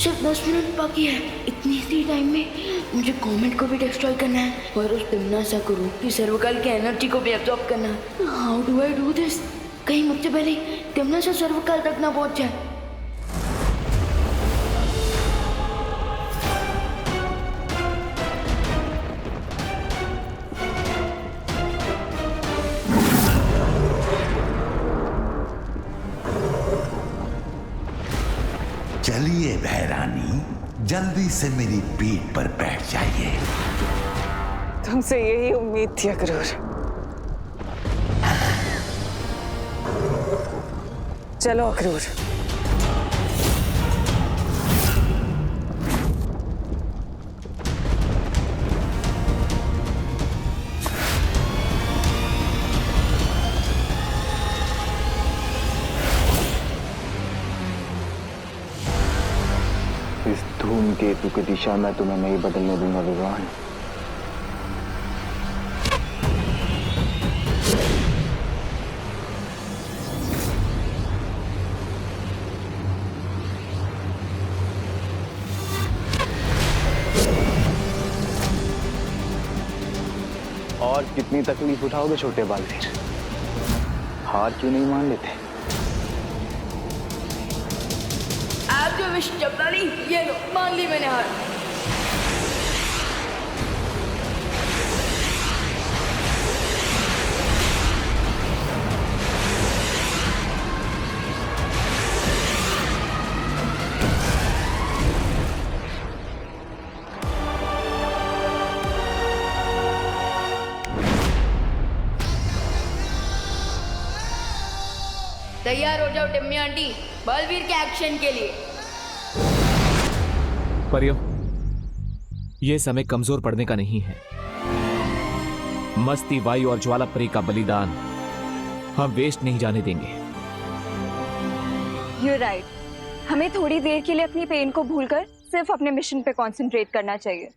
सिर्फ 10 मिनट बाकी है। इतनी सी टाइम में मुझे कॉमेट को भी डिस्ट्रॉय करना है और उस टिमनासा को की सर्वकाल की एनर्जी को भी एब्जॉर्ब करना है। How do I do this? कहीं मुझसे पहले टिमनासा सर्वकाल तक ना पहुंच जाए। चलिए भैरानी, जल्दी से मेरी पीठ पर बैठ जाइए। तुमसे यही उम्मीद थी अक्रूर। चलो अक्रूर। इस धूमकेतु की दिशा में तुम्हें नहीं बदलने दूंगा विवान। और कितनी तकलीफ उठाओगे छोटे बालवीर? हार क्यों नहीं मान लेते? आप जो विश चपरानी, ये लो, मान ली मैंने हार। तैयार हो जाओ टिम्मी आंटी, बलवीर के एक्शन के लिए। परियो, यह समय कमजोर पड़ने का नहीं है। मस्ती, वायु और ज्वाला परी का बलिदान हम वेस्ट नहीं जाने देंगे। You're right. हमें थोड़ी देर के लिए अपनी पेन को भूलकर सिर्फ अपने मिशन पे कंसंट्रेट करना चाहिए।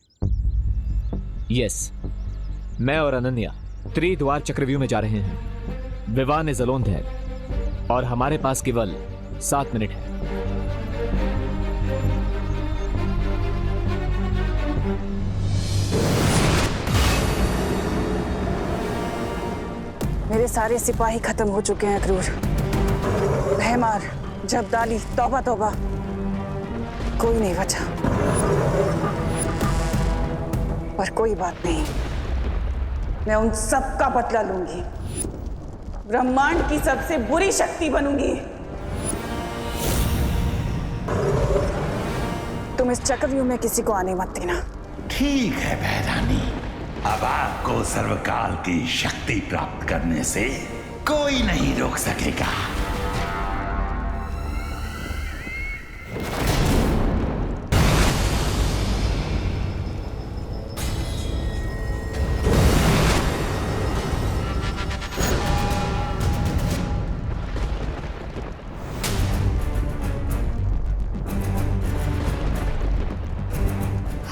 यस, मैं और अनन्या त्रिद्वार चक्रव्यूह में जा रहे हैं। विवान इज अलोन देयर और हमारे पास केवल 7 मिनट है। मेरे सारे सिपाही खत्म हो चुके हैं अक्रूर। भैमार, जब्दाली, तौबा तौबा, कोई नहीं बचा। पर कोई बात नहीं, मैं उन सब का बदला लूंगी। ब्रह्मांड की सबसे बुरी शक्ति बनूंगी। तुम इस चक्रव्यूह में किसी को आने मत देना। ठीक है भैरानी, अब आपको सर्वकाल की शक्ति प्राप्त करने से कोई नहीं रोक सकेगा।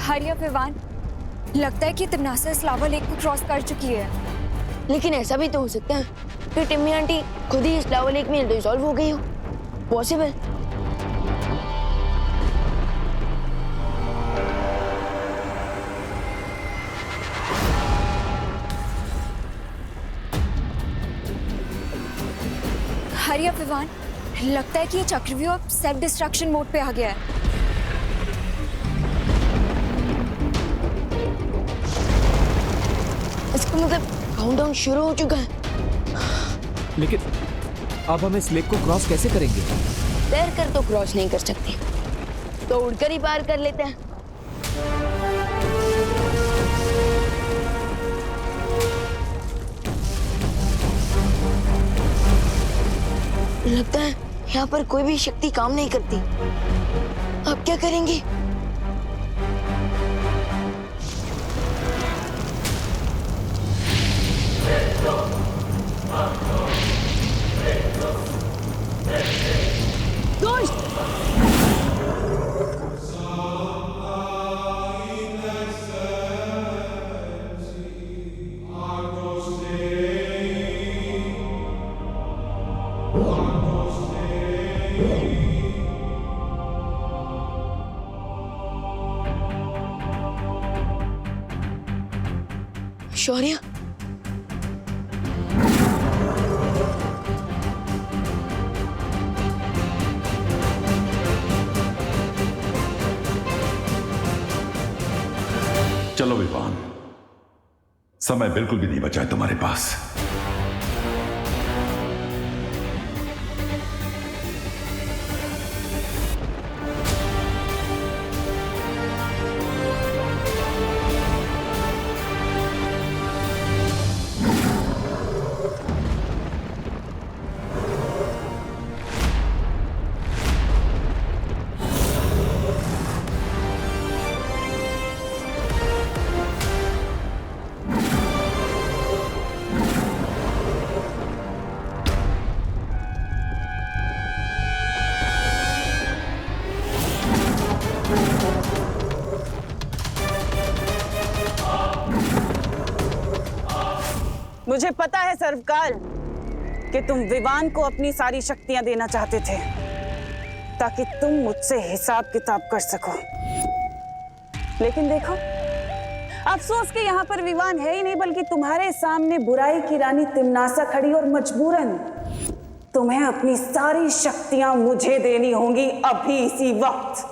हरिया विवान, लगता है कि तिमनासा इस लावा लेक को क्रॉस कर चुकी है। लेकिन ऐसा भी तो हो सकता है कि टिम्मी आंटी खुद ही इस लावा लेक में डिसॉल्व हो गई हो। पॉसिबल। हरिया विवान, लगता है कि ये चक्रव्यूह अब सेल्फ डिस्ट्रक्शन मोड पे आ गया है। इसका मतलब काउंटडाउन शुरू हो चुका है। लेकिन अब हम इस लेक को क्रॉस कैसे करेंगे? तैरकर तो क्रॉस नहीं कर सकते, तो उड़कर ही पार कर लेते हैं। लगता है यहाँ पर कोई भी शक्ति काम नहीं करती। अब क्या करेंगे? दोस्त, शौर्य, चलो विवान, समय बिल्कुल भी नहीं बचा है तुम्हारे पास। मुझे पता है सर्वकाल कि तुम विवान को अपनी सारी शक्तियां देना चाहते थे ताकि तुम मुझसे हिसाब किताब कर सको। लेकिन देखो, अफसोस कि यहाँ पर विवान है ही नहीं, बल्कि तुम्हारे सामने बुराई की रानी तिम्नासा खड़ी और मजबूरन तुम्हें अपनी सारी शक्तियां मुझे देनी होंगी अभी इसी वक्त।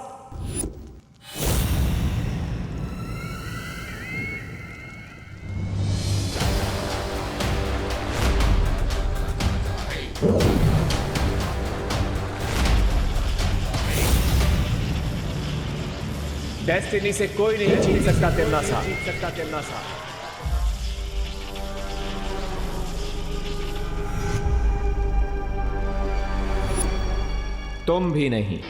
डेस्टिनी से कोई नहीं छीन सकता तिम्नासा। तुम भी नहीं।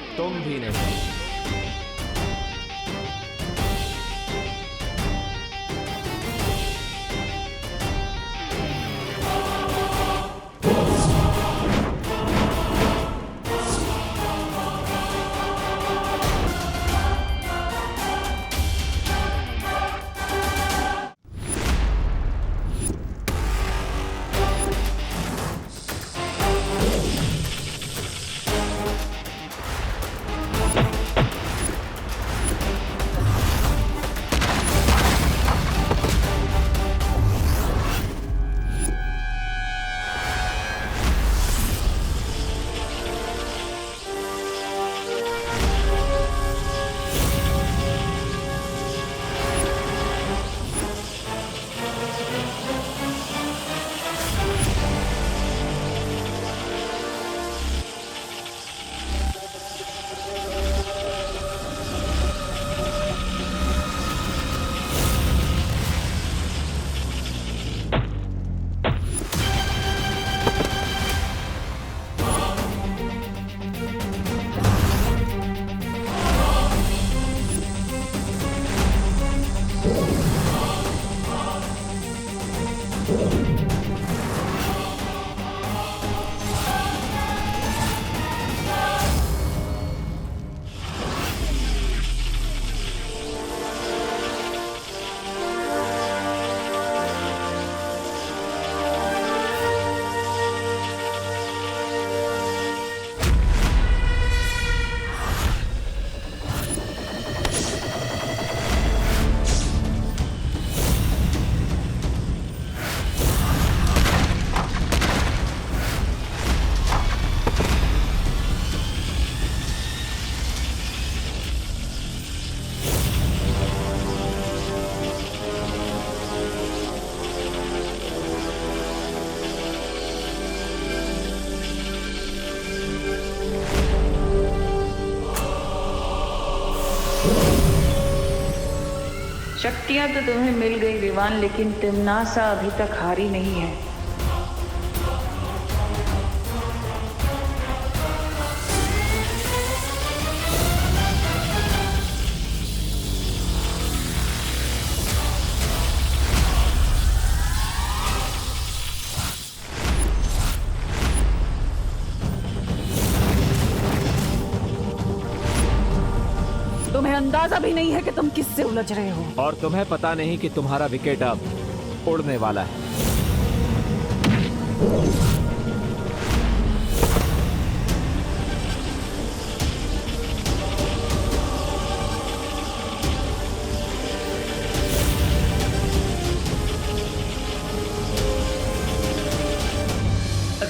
शक्तियां तो तुम्हें मिल गई विवान, लेकिन तिम्नासा अभी तक हारी नहीं है। तुम्हें अंदाजा भी नहीं है कि तुम किससे उलझ रहे हो। और तुम्हें पता नहीं कि तुम्हारा विकेट अब उड़ने वाला है।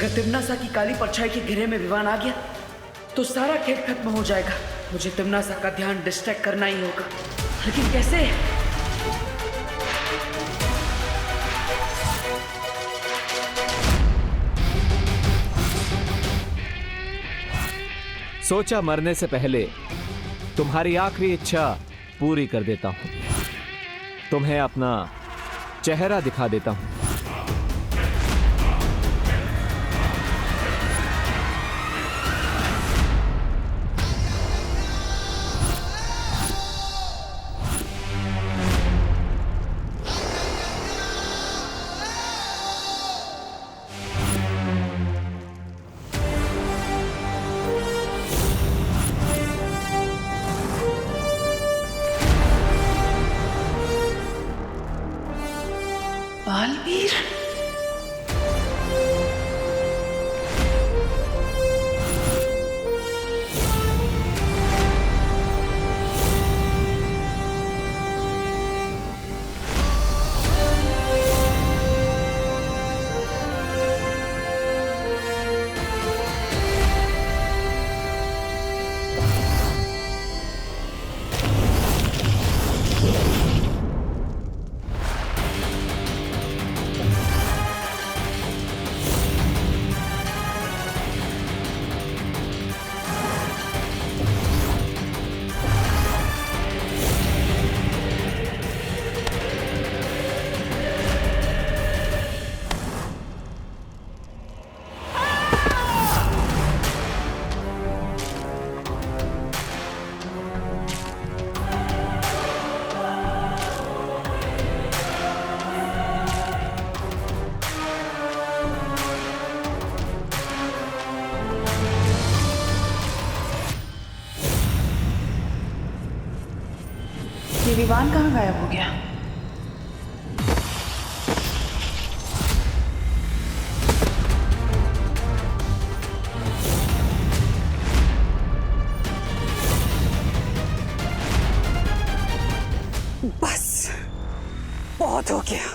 अगर तिमनासा की काली परछाई के घेरे में विवान आ गया तो सारा खेल खत्म हो जाएगा। मुझे तिमनासा का ध्यान डिस्ट्रैक्ट करना ही होगा, लेकिन कैसे? सोचा मरने से पहले तुम्हारी आखिरी इच्छा पूरी कर देता हूं। तुम्हें अपना चेहरा दिखा देता हूं। बालवीर, ये विवान कहाँ गायब हो गया? बस बहुत हो गया।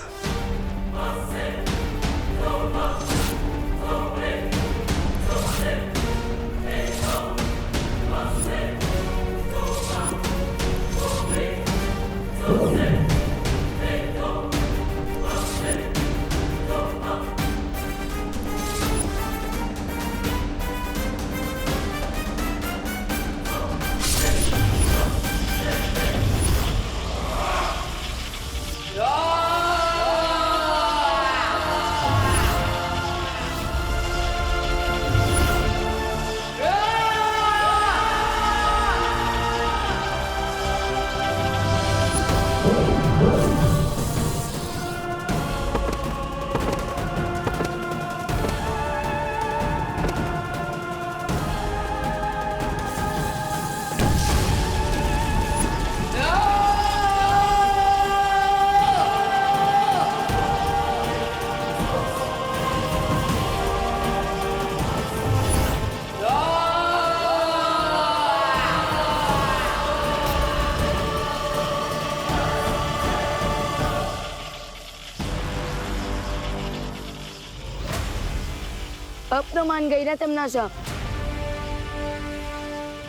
अब तो मान गई ना तमनासा।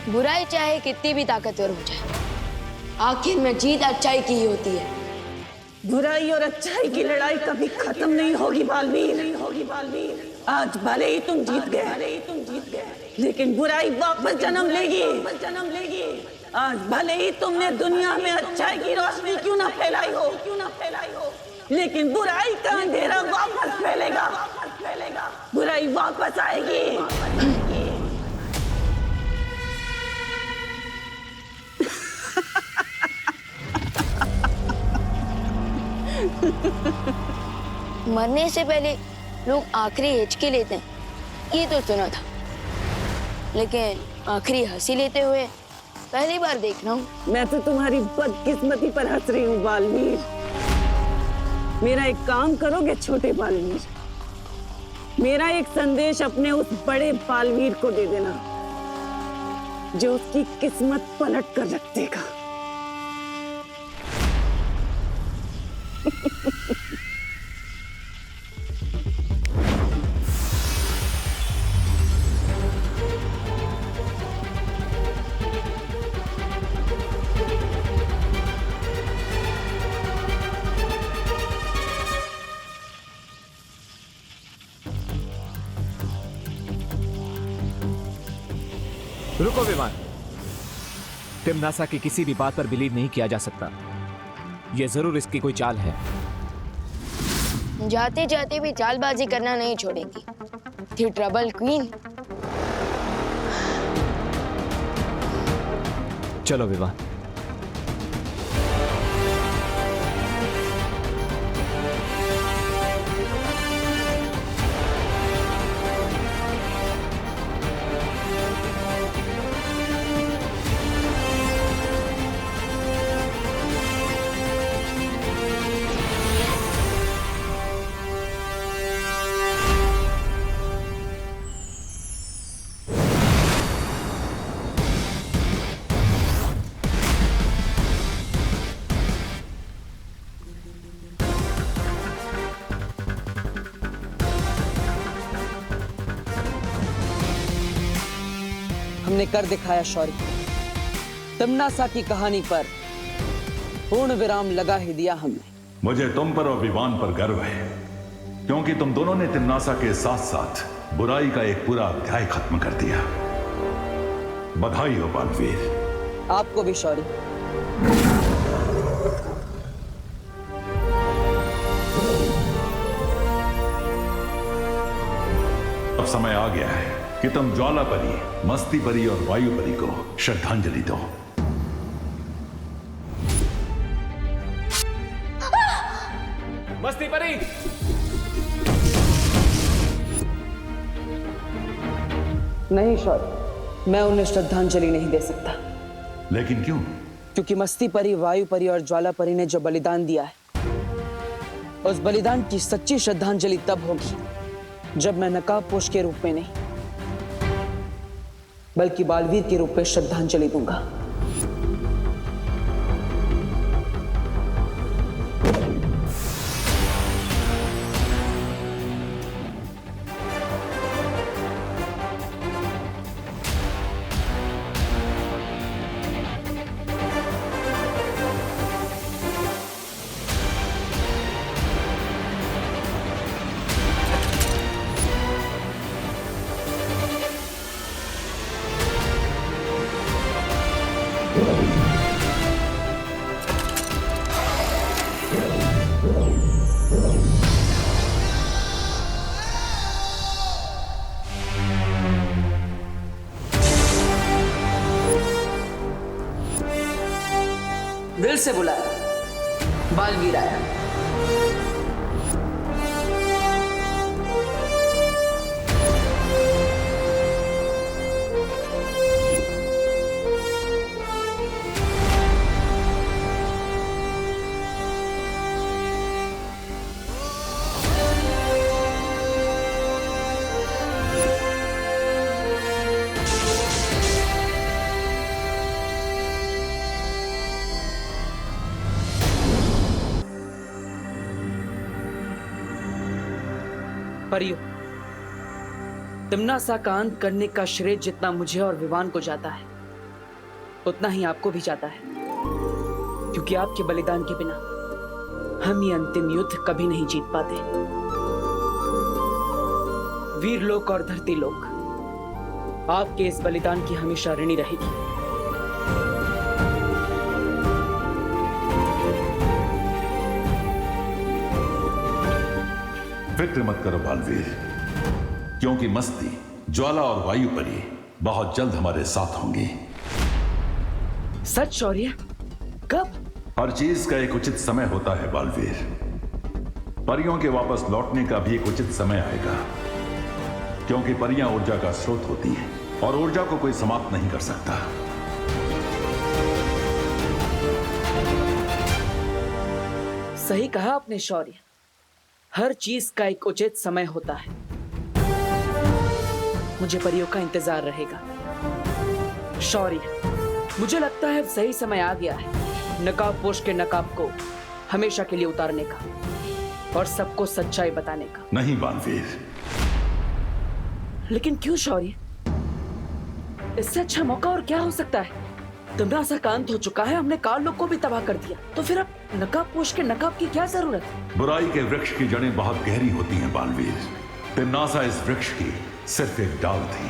बुराई चाहे कितनी भी ताकतवर हो जाए, आखिर में जीत अच्छाई की ही होती है। बुराई और अच्छाई की लड़ाई कभी खत्म नहीं होगी बालवीर। आज भले ही तुम जीत गए, लेकिन बुराई वापस जन्म लेगी। आज भले ही तुमने दुनिया में अच्छाई की रोशनी क्यों ना फैलाई हो, लेकिन बुराई का अंधेरा वापस फैलेगा। बुराई वापस आएगी। मरने से पहले लोग आखिरी हिचकी लेते हैं, ये तो सुना था, लेकिन आखिरी हंसी लेते हुए पहली बार देख रहा हूँ। मैं तो तुम्हारी बदकिस्मती पर हंस रही हूँ बालवीर। मेरा एक काम करोगे छोटे बालवीर? मेरा एक संदेश अपने उस बड़े बालवीर को दे देना, जो उसकी किस्मत पलट कर रख देगा। रुको विमान। तिम्नासा की किसी भी बात पर बिलीव नहीं किया जा सकता। यह जरूर इसकी कोई चाल है। जाते जाते भी चालबाजी करना नहीं छोड़ेगी। थी ट्रबल क्वीन। चलो विवान। हमने कर दिखाया शौर्य। तिम्नासा की कहानी पर पूर्ण विराम लगा ही दिया हमने। मुझे तुम पर और विवान पर गर्व है, क्योंकि तुम दोनों ने तिम्नासा के साथ साथ बुराई का एक पूरा अध्याय खत्म कर दिया। बधाई हो बालवीर। आपको भी शौर्य। अब समय आ गया है कि तुम ज्वाला परी, मस्ती परी और वायु परी को श्रद्धांजलि दो। मस्ती परी। नहीं शौर्य, मैं उन्हें श्रद्धांजलि नहीं दे सकता। लेकिन क्यों? क्योंकि मस्ती परी, वायु परी और ज्वाला परी ने जो बलिदान दिया है, उस बलिदान की सच्ची श्रद्धांजलि तब होगी जब मैं नकाबपोश के रूप में नहीं, बल्कि बालवीर के रूप में श्रद्धांजलि दूंगा। दिल से बुलाया, बालवीर आया। परियो, तिम्नासा का अंत करने का श्रेय जितना मुझे और विवान को जाता है, उतना ही आपको भी जाता है, क्योंकि आपके बलिदान के बिना हम ये अंतिम युद्ध कभी नहीं जीत पाते। वीरलोक और धरती लोक आपके इस बलिदान की हमेशा ऋणी रहेगी। फिक्र मत करो बालवीर, क्योंकि मस्ती, ज्वाला और वायु परी बहुत जल्द हमारे साथ होंगी। सच शौर्य? कब? हर चीज का एक उचित समय होता है बालवीर। परियों के वापस लौटने का भी एक उचित समय आएगा, क्योंकि परियां ऊर्जा का स्रोत होती हैं और ऊर्जा को कोई समाप्त नहीं कर सकता। सही कहा आपने शौर्य, हर चीज का एक उचित समय होता है। मुझे परियों का इंतजार रहेगा। शौर्य, मुझे लगता है अब सही समय आ गया है नकाबपोश के नकाब को हमेशा के लिए उतारने का और सबको सच्चाई बताने का। नहीं बालवीर। लेकिन क्यों शौर्य? इससे अच्छा मौका और क्या हो सकता है? तिम्नासा का अंत हो चुका है, हमने काल लोक को भी तबाह कर दिया, तो फिर अब नकाबपोश के नकाब की क्या जरूरत है? बुराई के वृक्ष की जड़ें बहुत गहरी होती हैं बालवीर। तिम्नासा इस वृक्ष की सिर्फ एक डाल थी,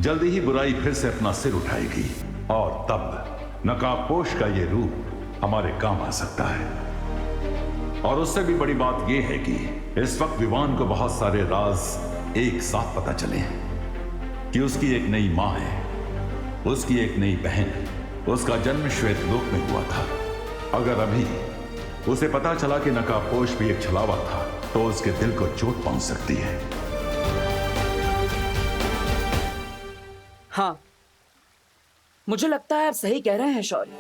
जल्दी ही बुराई फिर से अपना सिर उठाएगी और तब नकाबपोश का ये रूप हमारे काम आ सकता है। और उससे भी बड़ी बात यह है कि इस वक्त विवान को बहुत सारे राज एक साथ पता चले हैं कि उसकी एक नई मां है, उसकी एक नई बहन, उसका जन्म श्वेत लोक में हुआ था। अगर अभी उसे पता चला कि नकाबपोश भी एक छलावा था तो उसके दिल को चोट पहुंच सकती है। हाँ, मुझे लगता है आप सही कह रहे हैं शौर्य।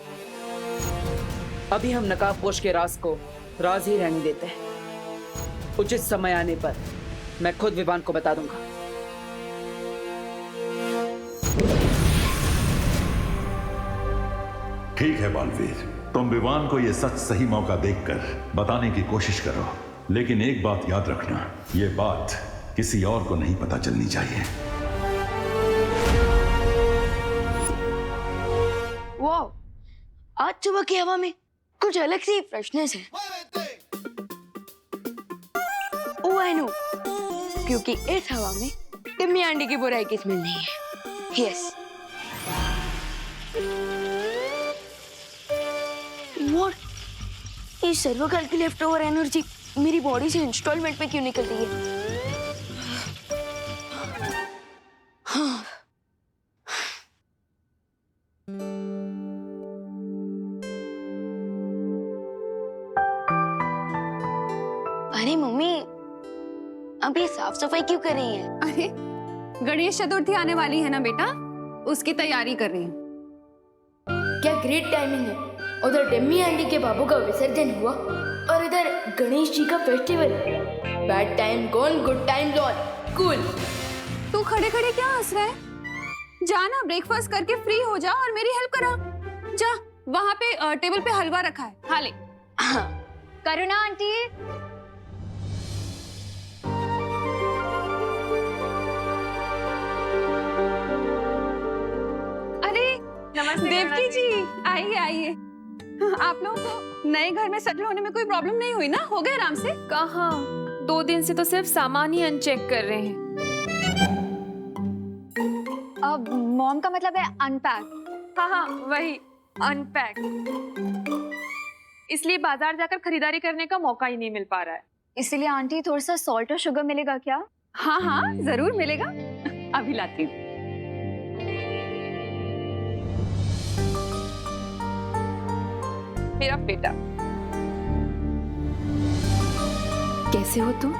अभी हम नकाबपोश के राज को राज ही रहने देते हैं। उचित समय आने पर मैं खुद विवान को बता दूंगा। ठीक है बालवीर, तुम विवान को यह सच सही मौका देखकर बताने की कोशिश करो, लेकिन एक बात याद रखना, यह बात किसी और को नहीं पता चलनी चाहिए। वाह, आज सुबह की हवा में कुछ अलग सी फ्रेशनेस है। ओह आई नो, क्योंकि इस हवा में टिम्मी आंटी की बुराई की स्मेल नहीं है। यस। व्हाट? ये सर्वकाल की लेफ्ट ओवर एनर्जी मेरी बॉडी से इंस्टॉलमेंट में क्यों निकल रही है? हाँ। अरे मम्मी, अब ये साफ सफाई क्यों कर रही हैं? अरे गणेश चतुर्थी आने वाली है ना बेटा, उसकी तैयारी कर रही हूँ। क्या ग्रेट टाइमिंग है। उधर टिम्मी आंटी के बाबू का विसर्जन हुआ और इधर गणेश जी का festival. Bad time gone, good time lawn. Cool. तू खड़े खड़े क्या हंस रहा है? जा ना, ब्रेकफास्ट करके फ्री हो जा और मेरी हेल्प करा। जा, वहाँ पे टेबल पे हलवा रखा है, खा ले। हाँ। करुणा आंटी, नमस्ते देवकी जी, आइए आइए। आप लोगों को नए घर में सेटल होने में कोई प्रॉब्लम नहीं हुई ना? हो गए आराम से? कहाँ, 2 दिन से तो सिर्फ सामान ही अनचेक कर रहे हैं। अब मॉम का मतलब है अनपैक। हाँ हाँ वही, अनपैक। इसलिए बाजार जाकर खरीदारी करने का मौका ही नहीं मिल पा रहा है। इसलिए आंटी थोड़ा सा सॉल्ट और शुगर मिलेगा क्या? हाँ हाँ जरूर मिलेगा, अभी लाती हूँ। मेरा बेटा, कैसे हो तुम?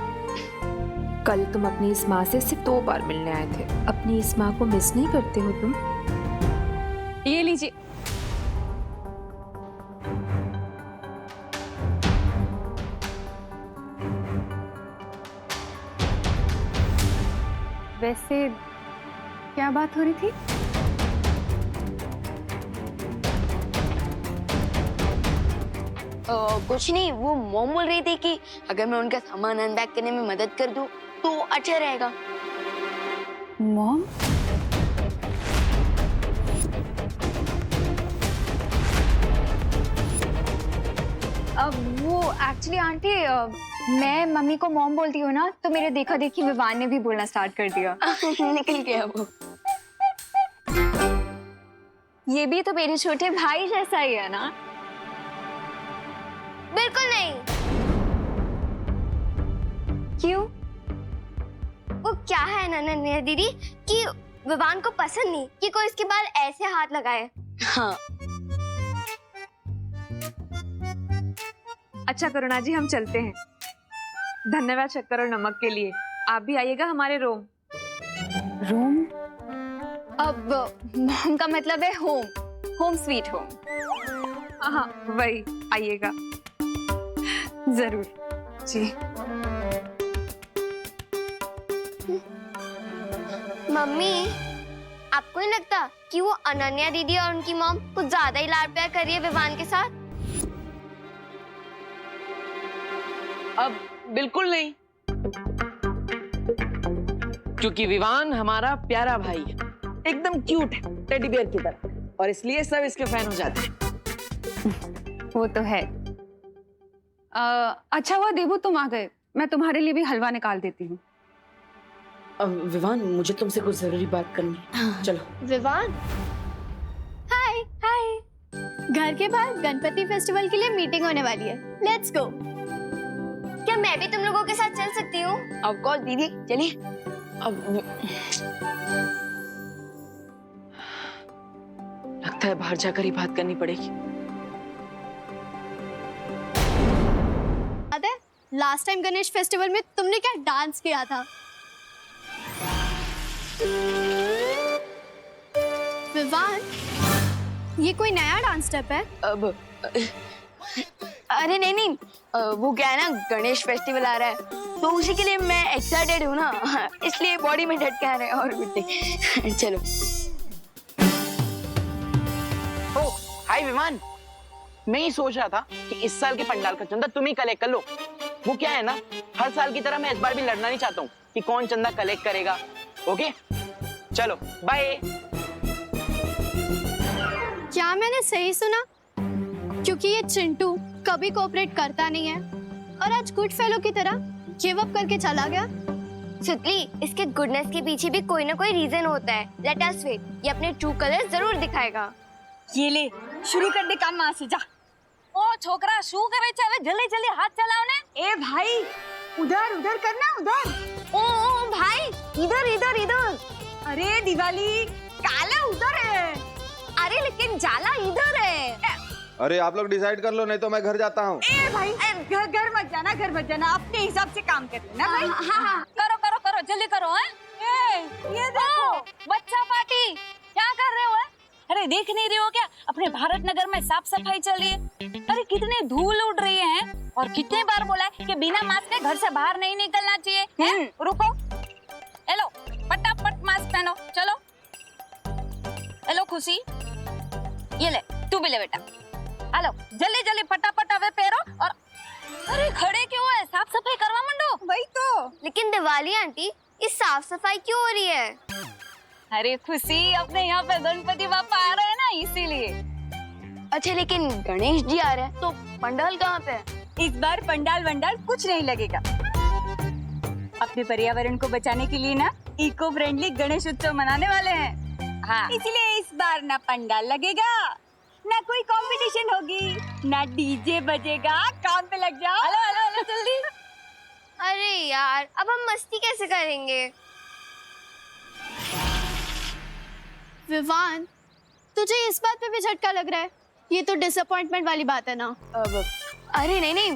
कल तुम अपनी इस माँ से सिर्फ 2 बार मिलने आए थे। अपनी इस माँ को मिस नहीं करते हो तुम? ये लीजिए। वैसे क्या बात हो रही थी? कुछ नहीं, वो मॉम बोल रही थी कि अगर मैं उनका सामान अनपैक करने में मदद कर दूं तो अच्छा रहेगा। मॉम? अब वो एक्चुअली आंटी, मैं मम्मी को मॉम बोलती हूँ ना, तो मेरे देखा देखी विवान ने भी बोलना स्टार्ट कर दिया। निकल गया वो। ये भी तो मेरे छोटे भाई जैसा ही है ना? बिल्कुल नहीं। क्यों? वो क्या है नन्या दीदी कि विवान को पसंद नहीं कि कोई इसके बाल ऐसे हाथ लगाए। हाँ। अच्छा करुणा जी, हम चलते हैं। धन्यवाद शक्कर और नमक के लिए। आप भी आइएगा हमारे रोम। रोम? अब मॉम का मतलब है होम, होम स्वीट होम। हाँ वही, आइएगा जरूर जी। मम्मी, आपको नहीं लगता कि वो अनन्या दीदी और उनकी मॉम कुछ ज्यादा ही लाड प्यार कर रही है विवान के साथ? अब बिल्कुल नहीं, क्योंकि विवान हमारा प्यारा भाई है, एकदम क्यूट है, टेडी बियर की तरह, और इसलिए सब इसके फैन हो जाते हैं। वो तो है। अच्छा हुआ देवू तुम आ गए, मैं तुम्हारे लिए भी हलवा निकाल देती हूँ। विवान, मुझे तुमसे कुछ जरूरी बात करनी है। चलो। विवान, हाय हाय। घर के बाहर गणपति फेस्टिवल के लिए मीटिंग होने वाली है, लेट्स गो। क्या मैं भी तुम लोगों के साथ चल सकती हूँ? ऑफ कोर्स दीदी, चलिए। लगता है बाहर जाकर ही बात करनी पड़ेगी। याद है लास्ट टाइम गणेश फेस्टिवल में तुमने क्या डांस किया था? विवान, ये कोई नया डांस स्टेप है? अब अरे नहीं नहीं, वो क्या है ना, गणेश फेस्टिवल आ रहा है तो उसी के लिए मैं एक्साइटेड हूँ ना, इसलिए बॉडी में झटके आ रहे हैं और कुछ नहीं। चलो। ओ हाय विमान, मैं ही सोच रहा था कि इस साल के पंडाल का चंदा तुम ही कलेक्ट कर लो। वो क्या है ना, हर साल की तरह मैं इस बार भी लड़ना नहीं चाहता हूँ कि कौन चंदा कलेक्ट करेगा। ओके चलो बाय। क्या मैंने सही सुना? क्योंकि ये चिंटू कभी कोऑपरेट करता नहीं है और आज गुड फेलो की तरह गिव अप करके चला गया। सुतली, इसके गुडनेस के पीछे भी कोई ना कोई रीजन होता है। लेट अस वेट, ये अपने ट्रू कलर जरूर दिखाएगा। ये ले, शुरू कर दे काम वहां से, जा। ओ छोकरा, शू करे छे? હવે जल्दी जल्दी हाथ चलाओ ने। ए भाई, उधर उधर करना, उधर। ओ भाई, इधर इधर इधर। अरे दिवाली, काला उधर है। अरे लेकिन जाला इधर है। अरे आप लोग डिसाइड कर लो, नहीं तो मैं घर जाता हूँ। ए भाई, घर मत जाना, घर मत जाना, अपने हिसाब से काम कर लेना भाई। हाँ, करो करो करो, जल्दी करो। हैं? ये देखो, बच्चा पार्टी, क्या कर रहे हो? अरे देख नहीं रहे हो क्या, अपने भारत नगर में साफ सफाई चल रही है। अरे कितने धूल उड़ रही है और कितने बार बोला है कि बिना मास्क के घर से बाहर नहीं निकलना चाहिए। रुको, हेलो, फटाफट मास्क पहनो, चलो। हेलो खुशी, ये ले, तू भी ले बेटा। हेलो, जल्दी जल्दी फटाफट अबे पैरो। और अरे खड़े क्यों है, साफ सफाई करवा मंडो। वही तो। लेकिन दिवाली आंटी, इस साफ सफाई क्यों हो रही है? अरे खुशी, अपने यहाँ पे गणपति बापा आ रहे हैं ना, इसीलिए। अच्छा लेकिन गणेश जी आ रहे हैं तो पंडाल कहाँ पे है? इस बार पंडाल वंडाल कुछ नहीं लगेगा। अपने पर्यावरण को बचाने के लिए ना इको फ्रेंडली गणेश उत्सव मनाने वाले हैं। हाँ, इसलिए इस बार ना पंडाल लगेगा, ना कोई कंपटीशन होगी, ना डीजे बजेगा। काम पे लग जाओ। हेलो हेलो हेलो, जल्दी। अरे यार, अब हम मस्ती कैसे करेंगे? विवान, तुझे इस बात पे भी झटका लग रहा है? ये तो डिसअपॉइंटमेंट वाली बात है ना? अरे नहीं नहीं,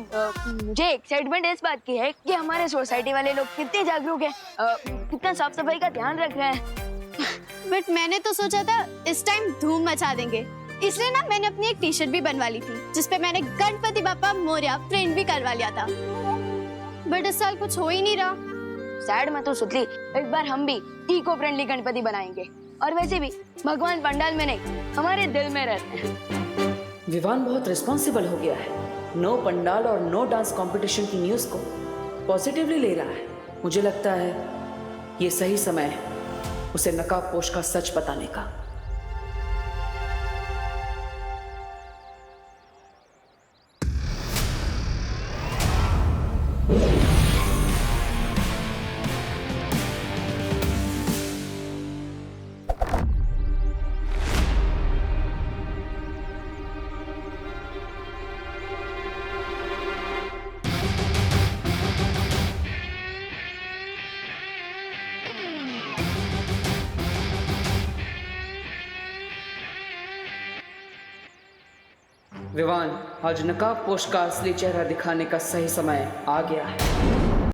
मुझे एक्साइटमेंट इस बात की है कि हमारे सोसाइटी वाले लोग कितने जागरूक हैं, कितना साफ सफाई का ध्यान रख रहे हैं। बट मैंने तो सोचा था इस टाइम धूम मचा देंगे, इसलिए ना मैंने अपनी एक टी शर्ट भी बनवा ली थी जिसपे मैंने गणपति बापा मोरया प्रिंट भी करवा लिया था। बट इस साल कुछ हो ही नहीं रहा। सैड मत हो सुतली, इस बार हम भी इको फ्रेंडली गणपति बनाएंगे। और वैसे भी भगवान पंडाल में नहीं, हमारे दिल में रहते हैं। विवान बहुत रिस्पॉन्सिबल हो गया है। नो पंडाल और नो डांस कंपटीशन की न्यूज़ को पॉजिटिवली ले रहा है। मुझे लगता है ये सही समय है उसे नकाबपोश का सच बताने का। विवान, आज नकाबपोश का असली चेहरा दिखाने का सही समय आ गया है।